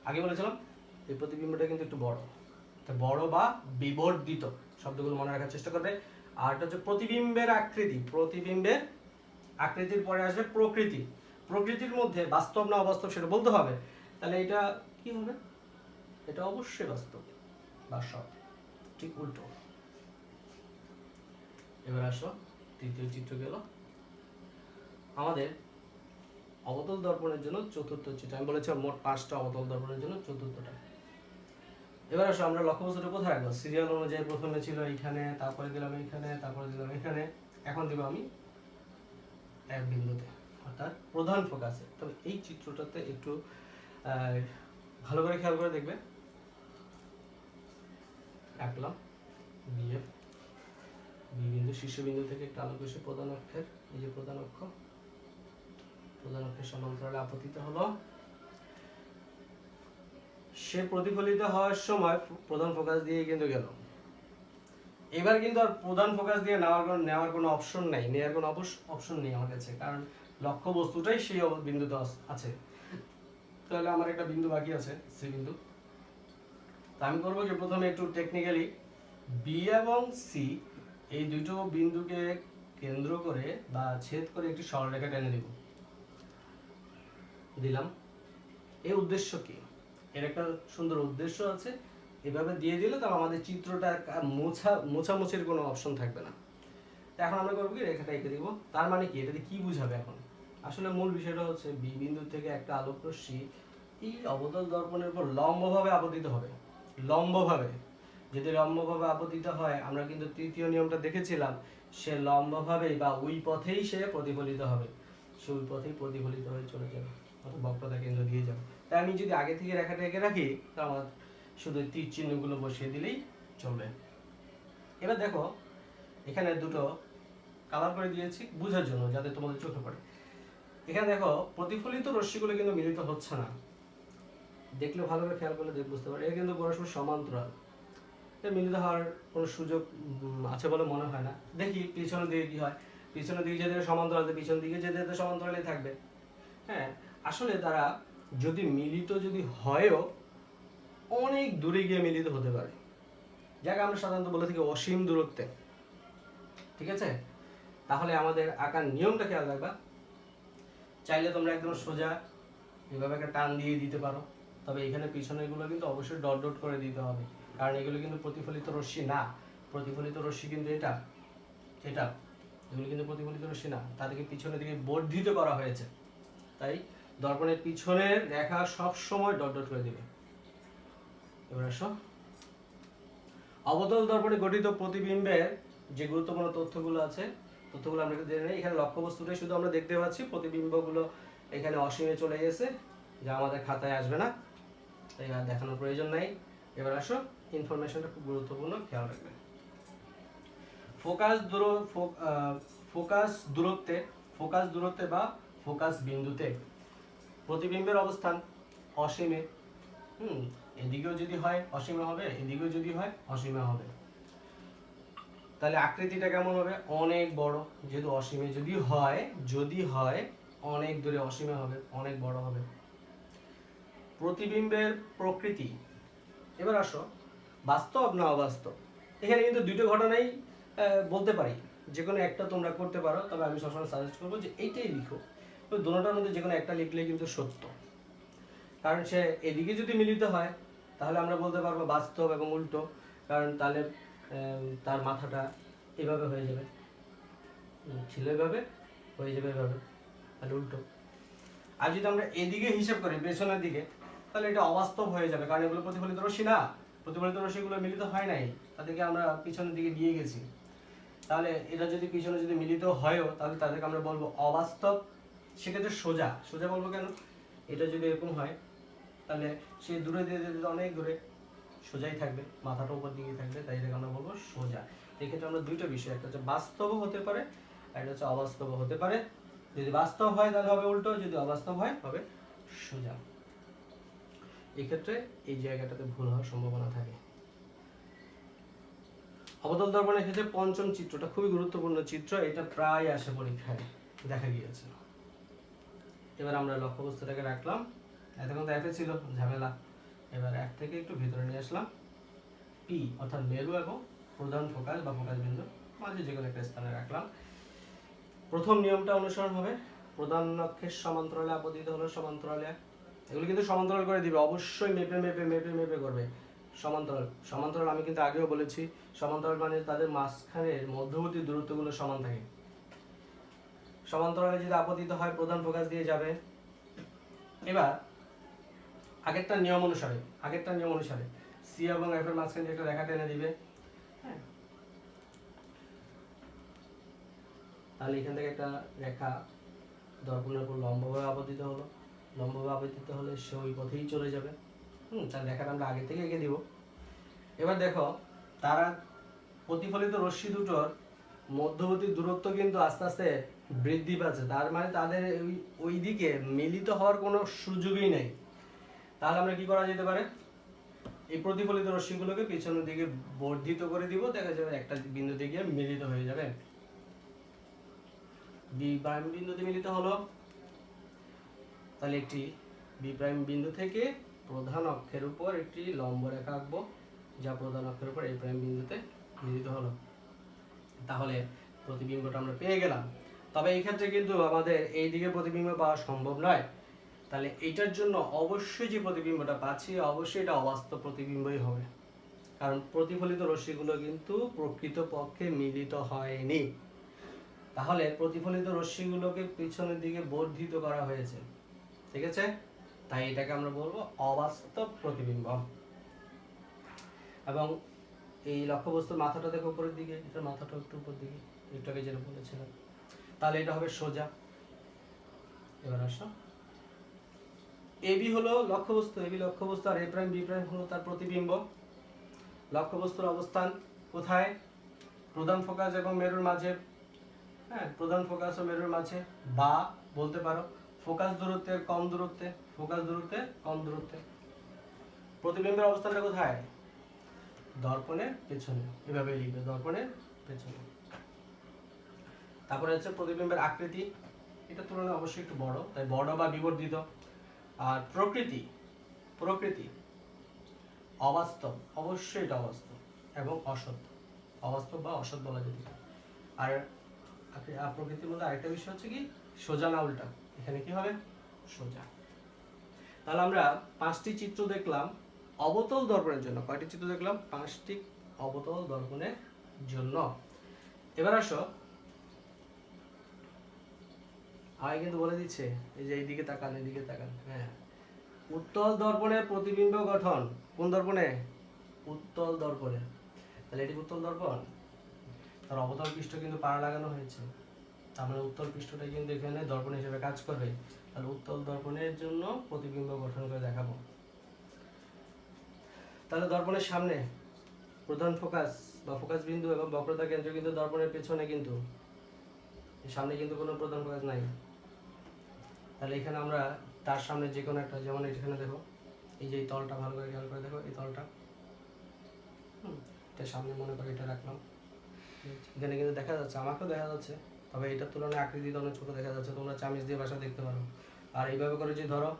আগে বলেছিলাম এই প্রতিবিম্বটা কিন্তু একটু বড়, তো বড় বা বিবর্ধিত শব্দগুলো মনে রাখার চেষ্টা করবে। আর এটা হচ্ছে প্রতিবিম্বের আকৃতি, প্রতিবিম্বের আকৃতির পরে আসবে প্রকৃতি, প্রকৃতির মধ্যে বাস্তব না অবাস্তব সেটা বলতে হবে। তাহলে এটা কি হবে? এটা অবশ্যই বাস্তব বা সৎ, ঠিক উল্টো। এবার আসো তৃতীয় চিত্র গেল আমাদের অবতল দর্পণের জন্য চতুর্থ চিত্র। আমি বলেছি মোট 5টা অবতল দর্পণের জন্য চতুর্থটা। এবার আসো আমরা লক্ষ্যবস্তুটা কোথায় রাখবো? সিরিয়াল অনুযায়ী প্রথমে ছিল এইখানে, তারপরে দিলাম এইখানে, তারপরে দিলাম এখানে, এখন দিব আমি এক বিন্দুতে, অর্থাৎ প্রধান ফোকাসে। তবে এই চিত্রটাতে একটু ভালো করে খেয়াল করে দেখবে। রাখলাম বিএফ, বি বিন্দু শীর্ষবিন্দু থেকে একটা আলোক এসে প্রধান অক্ষের, এই যে প্রধান অক্ষের সমান্তরালে আপতিত হলো। সে প্রতিফলিত হওয়ার সময় প্রধান ফোকাস দিয়ে কিন্তু গেল। এবার কিন্তু আর প্রধান ফোকাস দিয়ে নেওয়ার কোনো অপশন নাই, নেওয়ার কোনো অপশন নেই আমার কাছে, কারণ লক্ষ্য বস্তুটাই সেই বিন্দুতে আছে। তাহলে আমার একটা বিন্দু বাকি আছে, সি বিন্দু। তা আমি করবো কি, প্রথমে একটু টেকনিক্যালি বি এবং সি এই দুটো বিন্দুকে কেন্দ্র করে বা ছেদ করে একটি সরলরেখা টেনে দিব, দিলাম। এই উদ্দেশ্য কি? এর একটা সুন্দর উদ্দেশ্য আছে, এভাবে দিয়ে দিলে তো আমাদের চিত্রটা মোছামুছির কোনো অপশন থাকবে না। এখন আমরা করবো কি, রেখাটা এঁকে দিব। তার মানে কি, এটাতে কি বুঝাবে? এখন আসলে মূল বিষয়টা হচ্ছে বি বিন্দু থেকে একটা আলোক রশ্মি এই অবতল দর্পণের উপর লম্বভাবে আপতিত হবে। লম্বভাবে যদি লম্বভাবে আপতিত হয়, আমরা কিন্তু তৃতীয় নিয়মটা দেখেছিলাম, সে লম্বভাবেই বা ওই পথেই সে প্রতিফলিত হবে, সে ওই পথেই প্রতিফলিত হয়ে চলে যাবে, অর্থাৎ বক্রতা কেন্দ্র দিয়ে যাবে। তাই আমি যদি আগে থেকে রেখাটা এঁকে রাখি, তো আমার শুধু তীর চিহ্নগুলো বসিয়ে দিলেই চলবে। এবার দেখো এখানে দুটো কালার করে দিয়েছি বোঝার জন্য, যাতে তোমাদের চোখে পড়ে। এখানে দেখো প্রতিফলিত রশ্মিগুলো কিন্তু মিলিত হচ্ছে না, দেখলে ভালো করে খেয়াল করলে বুঝতে পারবে এর কিন্তু পরস্পর সমান্তরাল, মিলিত হওয়ার কোনো সুযোগ আছে বলে মনে হয় না। দেখি পিছনের দিকে কি হয়, পিছনের দিকে যেতে সমান্তরাল, পিছন দিকে যেতে সমান্তরালই থাকবে। হ্যাঁ, আসলে তারা যদি মিলিত যদি হয়ও অনেক দূরে গিয়ে মিলিত হতে পারে, যাকে আমরা সাধারণত বলে থাকি অসীম দূরত্বে। ঠিক আছে, তাহলে আমাদের আঁকার নিয়মটা খেয়াল রাখবা। চাইলে তোমরা একদম সোজা এভাবে একটা টান দিয়ে দিতে পারো, তবে এখানে পিছনেরগুলো কিন্তু অবশ্যই ডট ডট করে দিতে হবে, কারণ এগুলো কিন্তু প্রতিফলিত রশ্মি না। প্রতিফলিত রশ্মি কিন্তু এটা এগুলো কিন্তু প্রতিফলিত রশ্মি না, তাদেরকে পিছনের দিকে বর্ধিত করা হয়েছে। তাই দর্পণের পিছনের রেখা সব সময় ডট ডট করে দিবে। এবার আসো, অবতল দর্পণে গঠিত প্রতিবিম্বের যে গুরুত্বপূর্ণ তথ্যগুলো আছে, তথ্যগুলো আমরা জেনে নিই। এখানে লক্ষ্যবস্তুটাই শুধু আমরা দেখতে পাচ্ছি, প্রতিবিম্বগুলো এখানে অসীমে চলে গেছে, যা আমাদের খাতায় আসবে না, তাই আর দেখানোর প্রয়োজন নাই। এবার আসো, ইনফরমেশনটা খুব গুরুত্বপূর্ণ, খেয়াল রাখবে। ফোকাস দূরত্বে বা ফোকাস বিন্দুতে প্রতিবিম্বের অবস্থান অসীমে। এদিকেও যদি হয় অসীমে হবে, এদিকেও যদি হয় অসীমে হবে। তাহলে আকৃতিটা কেমন হবে? অনেক বড়, যেহেতু অসীমে যদি হয় অনেক দূরে, অসীমে হবে, অনেক বড় হবে। প্রতিবিম্বের প্রকৃতি। এবার আসো বাস্তব না অবাস্তব। এখানে কিন্তু দুটো ঘটনাই বলতে পারি, যে কোনো একটা তোমরা করতে পারো, তবে আমি সবসময় সাজেস্ট করবো যে এইটাই লিখো। তো দুটোটার মধ্যে যে কোনো একটা লিখলে কিন্তু সত্য, কারণ সে এদিকে যদি মিলিত হয় তাহলে আমরা বলতে পারবো বাস্তব এবং উল্টো, কারণ তাহলে তার মাথাটা এভাবে হয়ে যাবে, ছিল এভাবে, হয়ে যাবে এভাবে, তাহলে উল্টো। আর যদি আমরা এদিকে হিসাব করি পেছনের দিকে, তাহলে এটা অবাস্তব হয়ে যাবে, কারণ এগুলো প্রতিফলিত রশ্মি না, প্রতিফলিত রশ্মিগুলো মিলিত হয় নাই, তাদেরকে আমরা পিছনের দিকে দিয়ে গেছি। তাহলে এটা যদি পিছনে যদি মিলিত হয়ও, তাহলে তাদেরকে আমরা বলবো অবাস্তব। সেক্ষেত্রে সোজা, সোজা বলবো কেন? এটা যদি এরকম হয় তাহলে সে দূরে দিয়ে যেতে অনেক দূরে, সোজাই থাকবে, মাথাটা উপর দিকে থাকবে, তাই এটাকে আমরা বলবো সোজা। এক্ষেত্রে আমরা দুইটা বিষয়, একটা হচ্ছে বাস্তবও হতে পারে, একটা হচ্ছে অবাস্তবও হতে পারে। যদি বাস্তব হয় তাহলে হবে উল্টো, যদি অবাস্তব হয় হবে সোজা। এক্ষেত্রে এই জায়গাটাতে ভুল হওয়ার সম্ভাবনা থাকে। অবতল দর্পণের ক্ষেত্রে পঞ্চম চিত্রটা খুবই গুরুত্বপূর্ণ চিত্র, এটা প্রায় আসে পরীক্ষায়, দেখা গিয়েছে। এবার আমরা লক্ষ্যবস্তুটাকে রাখলাম, এতক্ষণ তো অ্যাপে ছিল, ঝামেলা। এবার এক থেকে একটু ভিতরে নিয়ে আসলাম, পি অর্থাৎ মেরু এবং প্রধান ফোকাস বা ফোকাস বিন্দু মাঝে যে কোনো একটা স্থানে রাখলাম। প্রথম নিয়মটা অনুসরণ হবে, প্রধান অক্ষের সমান্তরালে আপতিত হলো সমান্তরালে, এগুলো কিন্তু সমান্তরাল করে দিবে, অবশ্যই মেপে মেপে মেপে মেপে করবে। সমান্তরাল, সমান্তরাল আমি কিন্তু আগেও বলেছি, সমান্তরাল মানে তাদের মাঝখানের মধ্যবর্তী দূরত্বগুলো সমান থাকে। সমান্তরালে যদি আপতিত হয় প্রধান ফোকাস দিয়ে যাবে। এবার আগেরটা নিয়ম অনুসারে সি এবং এফ এর মাঝখানে একটা রেখা টেনে দিবে, হ্যাঁ, তাহলে এখান থেকে একটা রেখা দর্পণের উপর লম্বভাবে আপতিত হলো, লম্বভাবে আপতিত হলে সে ওই পথেই চলে যাবে। তার রেখাটা আমরা আগে থেকে এঁকে দিব। এবার দেখো তারা প্রতিফলিত রশ্মি দুটোর মধ্যবর্তী দূরত্ব কিন্তু আস্তে আস্তে বৃদ্ধি পাচ্ছে, তার মানে তাদের ওই দিকে মিলিত হওয়ার কোনো সুযোগই নেই। তাহলে আমরা কি করা যেতে পারে? এই প্রতিফলিত রশ্মিগুলোকে পিছনের দিকে বর্ধিত করে দিব, দেখা যাবে একটা বিন্দুতে গিয়ে মিলিত হয়ে যাবে। বি প্রাইম বিন্দুতে মিলিত হলো, তাহলে একটি বি প্রাইম বিন্দু থেকে প্রধান অক্ষের উপর একটি লম্ব রেখা আঁকবো, যা প্রধান অক্ষের উপর এই প্রাইম বিন্দুতে মিলিত হলো। তাহলে প্রতিবিম্বটা আমরা পেয়ে গেলাম। তবে এই ক্ষেত্রে কিন্তু আমাদের এই দিকে প্রতিবিম্ব পাওয়া সম্ভব নয়, তাহলে এইটার জন্য অবশ্যই যে প্রতিবিম্বটা পাচ্ছি অবশ্যই এটা অবাস্তব প্রতিবিম্বই হবে, কারণ প্রতিফলিত রশ্মিগুলো কিন্তু প্রকৃতপক্ষে মিলিত হয়নি। তাহলে প্রতিফলিত রশ্মিগুলোকে পিছনের দিকে বর্ধিত করা হয়েছে, ঠিক আছে? তাই এটাকে আমরা বলবো অবাস্তব প্রতিবিম্ব। এবং এই লক্ষ্যবস্তুর মাথাটা দেখো উপরের দিকে, এটার মাথাটা একটু উপর দিকে, একটু আগে যেটা বলেছিলাম, তাহলে এটা হবে সোজা। এবার আসো, এবি হলো লক্ষ্যবস্তু, এবি লক্ষ্যবস্তু, আর এ প্রাইম বি প্রাইম হলো তার প্রতিবিম্ব। লক্ষ্যবস্তুর অবস্থান কোথায়? প্রধান ফোকাস এবং মেরুর মাঝে, হ্যাঁ, প্রধান ফোকাস ও মেরুর মাঝে, বা বলতে পারো ফোকাস দূরত্বের কম দূরত্বে, ফোকাস দূরত্বের কম দূরত্বে। প্রতিবিম্বের অবস্থানটা কোথায়? দর্পণের পেছনে, এভাবে লিখবে, দর্পণের পেছনে। তারপরে হচ্ছে প্রতিবিম্বের আকৃতি, এটা তুলনায় অবশ্যই একটু বড়, তাই বড় বা বিবর্ধিত। আর প্রকৃতি, প্রকৃতি অবাস্তব, অবশ্যই এটা অবাস্তব এবং অসৎ, অবাস্তব বা অসৎ বলা যেতে পারে। আর প্রকৃতির মধ্যে আরেকটা বিষয় হচ্ছে কি, সোজা না উল্টা, এখানে কি হবে? সোজা। তাহলে আমরা 5টি চিত্র দেখলাম অবতল দর্পণের জন্য। কয়টি চিত্র দেখলাম? 5টি অবতল দর্পণের জন্য। এবার আসো, আমি কিন্তু বলে দিচ্ছে, এই যে এইদিকে তাকান, এদিকে তাকান, হ্যাঁ, উত্তল দর্পণের প্রতিবিম্ব গঠন কোন দর্পণে? উত্তল দর্পণে। তাহলে এটি উত্তল দর্পণ, তার অবতল পৃষ্ঠ কিন্তু পাড়া লাগানো হয়েছে, তার মানে উত্তল পৃষ্ঠটাই কিন্তু এখানে দর্পণ হিসেবে কাজ করবে। তাহলে উত্তল দর্পণের জন্য প্রতিবিম্ব গঠন করে দেখাবো। তাহলে দর্পণের সামনে প্রধান ফোকাস বা ফোকাস বিন্দু এবং বক্রতা কেন্দ্র কিন্তু দর্পণের পেছনে, কিন্তু সামনে কিন্তু কোনো প্রধান ফোকাস নাই। তাহলে এখানে আমরা তার সামনে যে কোনো একটা, যেমন এখানে দেখো এই যে এই তলটা ভালো করে খেয়াল করে দেখো, এই তলটা এটা সামনে মনে করে এটা রাখলাম, এখানে কিন্তু দেখা যাচ্ছে, আমাকেও দেখা যাচ্ছে, তবে এটার তুলনায় আকৃতি অনেক ছোটো দেখা যাচ্ছে, তোমরা চামিচ দিয়ে বাসা দেখতে পারো। আর এইভাবে করে যদি ধরো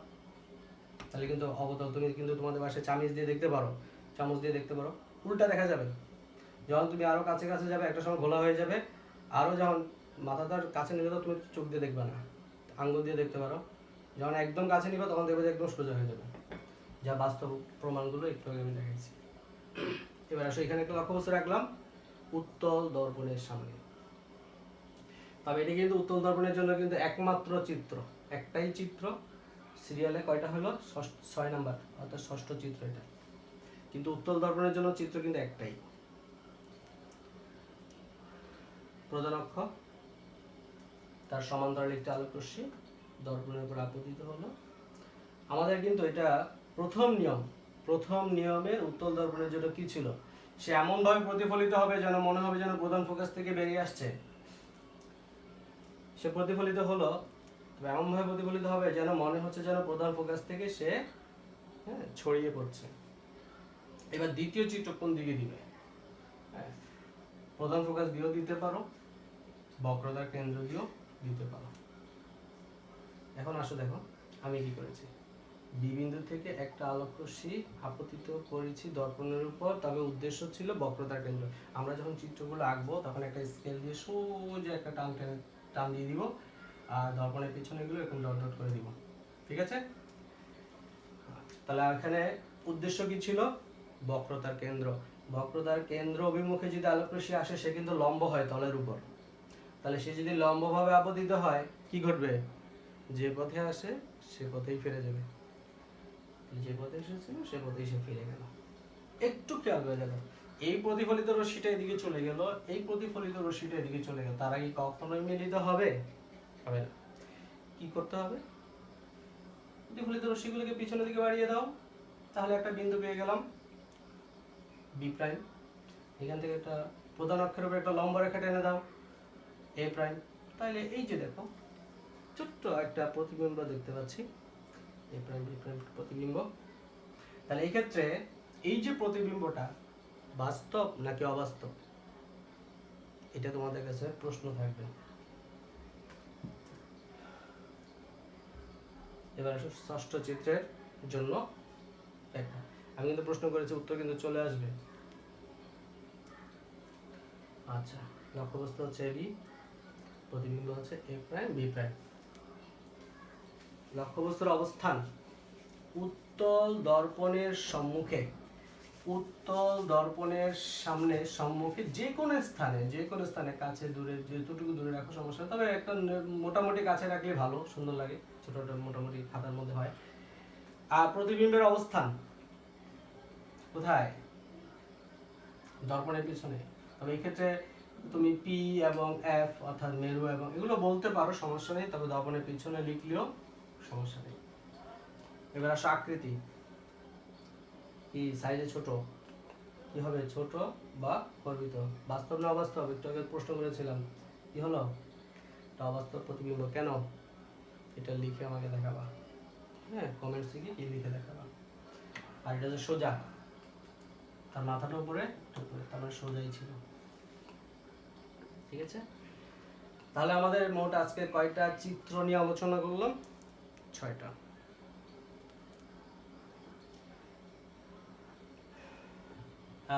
তাহলে কিন্তু অবতল, তুমি কিন্তু তোমাদের বাসায় চামিচ দিয়ে দেখতে পারো, চামচ দিয়ে দেখতে পারো, উল্টা দেখা যাবে। যখন তুমি আরও কাছে কাছে যাবে একটা সময় ঘোলা হয়ে যাবে, আরও যখন মাথাটার কাছে নিবে তো তুমি চোখ দিয়ে দেখবে না, আঙ্গুল দিয়ে দেখতে পারো। যখন একদম কাছে নিবে তখন দেখবে যে একদম সোজা হয়ে যাবে, যা বাস্তব প্রমাণগুলো একটু আগে আমি দেখাইছি। এবার আসো এখানে একটা লক্ষ্যবস্তু রাখলাম উত্তল দর্পণের সামনে। তবে এটি কিন্তু উত্তল দর্পণের জন্য কিন্তু একমাত্র চিত্র, একটাই চিত্র, সিরিয়ালে কয়টা হলো 6 নাম্বার, অর্থাৎ 6ষ্ঠ চিত্র এটা, কিন্তু উত্তল দর্পণের জন্য চিত্র কিন্তু একটাই। প্রধান অক্ষ, তার সমান্তরাল একটি আলোকরশ্মি দর্পণের উপর আপতিত হলো। আমাদের কিন্তু এটা প্রথম নিয়মের উত্তল দর্পণের জন্য কি ছিল, সে এমনভাবে প্রতিফলিত হবে যেন মনে হবে যেন প্রধান ফোকাস থেকে বেরিয়ে আসছে। সে প্রতিফলিত হলো, তবে এমনভাবে প্রতিফলিত হবে যেন মনে হচ্ছে যেন প্রধান ফোকাস থেকে সে ছড়িয়ে পড়ছে। এবার দ্বিতীয় চিত্র কোন দিকে দিবে? প্রধান ফোকাস দিয়েও দিতে পারো, বক্রতার কেন্দ্র দিয়েও দিতে পারো। এখন আসো দেখো আমি কি করেছি, বি বিন্দু থেকে একটা আলোকরশ্মি আপতিত করেছি দর্পণের উপর, তবে উদ্দেশ্য ছিল বক্রতার কেন্দ্র। আমরা যখন চিত্রগুলো আঁকবো তখন একটা স্কেল দিয়ে সোজা একটা টান দিয়ে দিব, আর দর্পণের পিছনে গুলো এরকম ডট ডট করে দিব, ঠিক আছে? তাহলে এখানে উদ্দেশ্য কি ছিল? বক্রতার কেন্দ্র। বক্রতার কেন্দ্র অভিমুখে যদি আলোকরশ্মি আসে সে কিন্তু লম্ব হয় তলের উপর, তাহলে সে যদি লম্বভাবে আপতিত হয় কি ঘটবে? যে পথে আসে সে পথেই ফিরে যাবে, যে পথে এসেছিল সে পথেই সে ফিরে গেল। একটু খেয়াল হয়ে গেল, এই প্রতিফলিত রশ্মিটা এদিকে চলে গেল, এই প্রতিফলিত রশ্মিটা এদিকে চলে গেল, তারা কি কখনোই মিলিত হবে? হবে না। কি করতে হবে? প্রতিফলিত রশ্মিগুলোকে পিছনের দিকে বাড়িয়ে দাও, তাহলে একটা বিন্দু পেয়ে গেলাম বি প্রাইম। এখান থেকে একটা প্রধান অক্ষের উপর একটা লম্ব রেখা টেনে দাও এ প্রাইম। তাহলে এই যে দেখো ছোট্ট একটা প্রতিবিম্ব দেখতে পাচ্ছি, এ প্রাইম বি প্রাইম প্রতিবিম্ব। তাহলে এই ক্ষেত্রে এই যে প্রতিবিম্বটা বাস্তব নাকি অবাস্তব, এটা তোমাদের কাছে প্রশ্ন থাকবে। এবার আসো ষষ্ঠ চিত্রের জন্য ব্যাখ্যা। আমি কিন্তু প্রশ্ন করেছি, উত্তর কিন্তু চলে আসবে। আচ্ছা, লক্ষ্যবস্তু হচ্ছে বি, প্রতিবিম্ব হচ্ছে এ প্রাইম বি প্রাইম। লক্ষ্যবস্তুর অবস্থান উত্তল দর্পণের সম্মুখে, উত্তল দর্পণের সামনে সম্মুখে যে কোনো স্থানে কাছে দূরে যতটুকু দূরে রাখো সমস্যা, তবে একটা মোটামুটি কাছে রাখলে ভালো, সুন্দর লাগে, ছোটটা মোটামুটি খাতার মধ্যে হয়। আর প্রতিবিম্বের অবস্থান কোথায়? দর্পণের পিছনে। তবে এই ক্ষেত্রে তুমি পি এবং এফ অর্থাৎ মেরু এবং এগুলো বলতে পারো, সমস্যা নেই, তবে দর্পণের পিছনে লিখলেও সমস্যা নেই। এবার আসো আকৃতি, কি সাইজে ছোট, কি হবে ছোট বা গর্বিত, বাস্তব না অবাস্তব? একটু আগে প্রশ্ন করেছিলাম, কি হলো? এটা অবাস্তব প্রতিবিম্ব। কেন? এটা লিখে আমাকে দেখাবা, কমেন্টসে কি লিখে দেখাবা। আর এটা যে সোজা, তার মাথাটা উপরে, তার মানে সোজাই ছিল, ঠিক আছে? তাহলে আমাদের মোট আজকে কয়টা চিত্র নিয়ে আলোচনা করলাম? 6টা।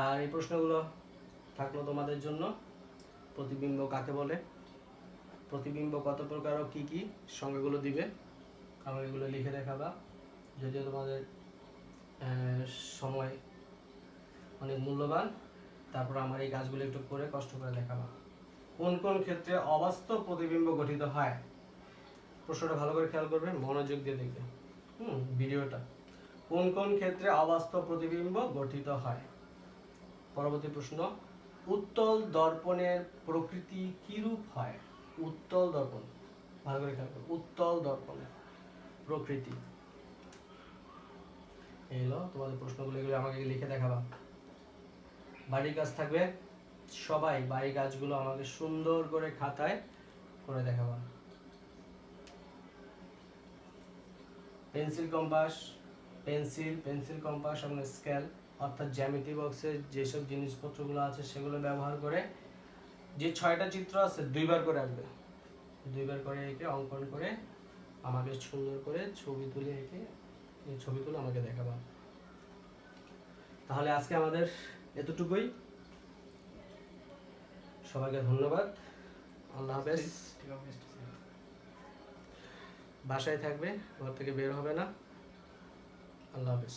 আর এই প্রশ্নগুলো থাকলো তোমাদের জন্য। প্রতিবিম্ব কাকে বলে, প্রতিবিম্ব কত প্রকার ও কি কি, সংজ্ঞাগুলো দিবে, আমার এগুলো লিখে দেখাবা। যদিও তোমাদের সময় অনেক মূল্যবান, তারপর আমার এই কাজগুলো একটু করে কষ্ট করে দেখাবা। কোন কোন ক্ষেত্রে অবাস্তব প্রতিবিম্ব গঠিত হয়? প্রশ্নটা ভালো করে খেয়াল করবে, মনোযোগ দিয়ে দেখবে ভিডিওটা। কোন কোন ক্ষেত্রে অবাস্তব প্রতিবিম্ব গঠিত হয়? পরবর্তী প্রশ্ন, উত্তল দর্পণের প্রকৃতি কিরূপ হয়? উত্তল দর্পণ, ভালো করে খেয়াল করো, উত্তল দর্পণের প্রকৃতি। এলো তোমাদের প্রশ্নগুলো, এগুলো আমাকে লিখে দেখাবা। বাড়ির কাজ থাকবে, সবাই বাড়ির কাজগুলো আমাকে সুন্দর করে খাতায় করে দেখাবা। পেন্সিল কম্পাস, পেন্সিল কম্পাস এবং স্কেল, অর্থাৎ জ্যামিতি বক্সে যেসব জিনিসপত্রগুলো আছে সেগুলো ব্যবহার করে যে 6টা চিত্র আছে 2বার করে আঁকবে, 2বার করে এঁকে অঙ্কন করে আমাকে সুন্দর করে ছবি তুলে এঁকে এই ছবি তুলে আমাকে দেখাবা। তাহলে আজকে আমাদের এতটুকুই। সবাইকে ধন্যবাদ। আল্লাহ হাফেজ। বাসায় থাকবে, ঘর থেকে বের হবে না। আল্লাহ হাফেজ।